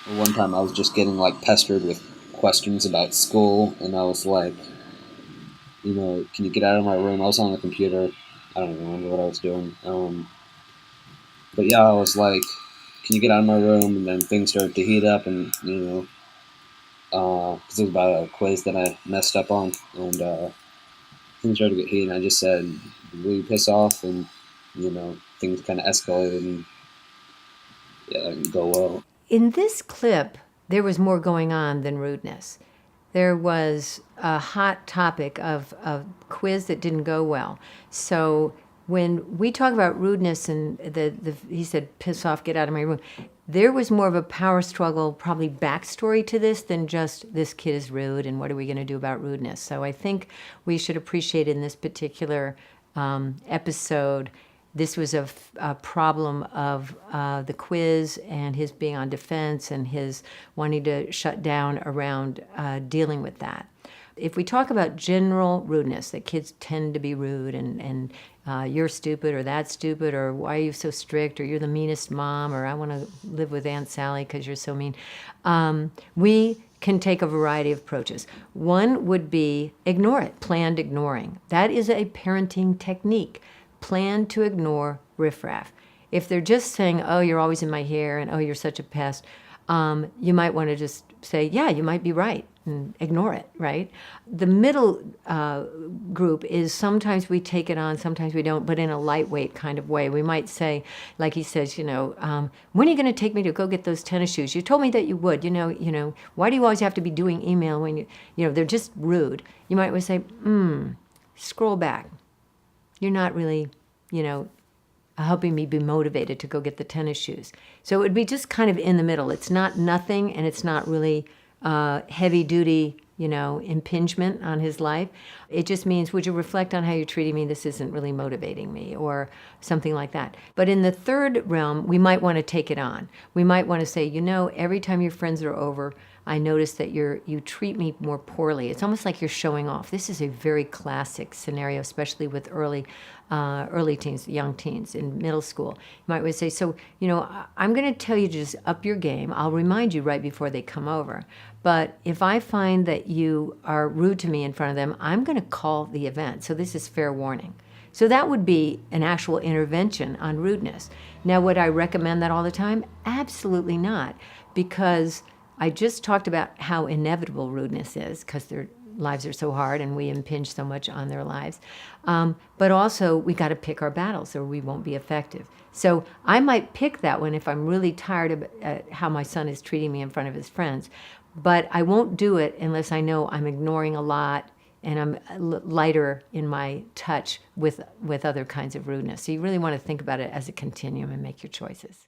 One time I was just getting like pestered with questions about school, and I was like, can you get out of my room? I was on the computer. I don't even remember what I was doing. But yeah, I was like, can you get out of my room? And then things started to heat up, and because it was about a quiz that I messed up on, and things started to get heated. And I just said, "Will you piss off?" And things kind of escalated, and yeah, it didn't go well. In this clip, there was more going on than rudeness. There was a hot topic of a quiz that didn't go well. So when we talk about rudeness and he said, piss off, get out of my room, there was more of a power struggle, probably backstory to this than just this kid is rude and what are we going to do about rudeness. So I think we should appreciate in this particular episode, this was a problem of the quiz and his being on defense and his wanting to shut down around dealing with that. If we talk about general rudeness, that kids tend to be rude and you're stupid or that's stupid or why are you so strict or you're the meanest mom or I want to live with Aunt Sally because you're so mean, we can take a variety of approaches. One would be ignore it, planned ignoring. That is a parenting technique. Plan to ignore riffraff. If they're just saying, oh, you're always in my hair and oh, you're such a pest, you might want to just say, yeah, you might be right and ignore it, right? The middle group is sometimes we take it on, sometimes we don't, but in a lightweight kind of way. We might say, like he says, when are you going to take me to go get those tennis shoes? You told me that you would, why do you always have to be doing email when they're just rude? You might always say, scroll back. You're not really, helping me be motivated to go get the tennis shoes. So it would be just kind of in the middle. It's not nothing, and it's not really heavy duty, impingement on his life. It just means, would you reflect on how you're treating me? This isn't really motivating me, or something like that. But in the third realm, we might want to take it on. We might want to say, every time your friends are over, I notice that you treat me more poorly. It's almost like you're showing off. This is a very classic scenario, especially with early teens, young teens in middle school. You might always say, so, I'm going to tell you to just up your game. I'll remind you right before they come over. But if I find that you are rude to me in front of them, I'm going to call the event. So this is fair warning. So that would be an actual intervention on rudeness. Now, would I recommend that all the time? Absolutely not, because I just talked about how inevitable rudeness is because their lives are so hard and we impinge so much on their lives. But also, we got to pick our battles or we won't be effective. So I might pick that one if I'm really tired of how my son is treating me in front of his friends. But I won't do it unless I know I'm ignoring a lot and I'm lighter in my touch with other kinds of rudeness. So you really want to think about it as a continuum and make your choices.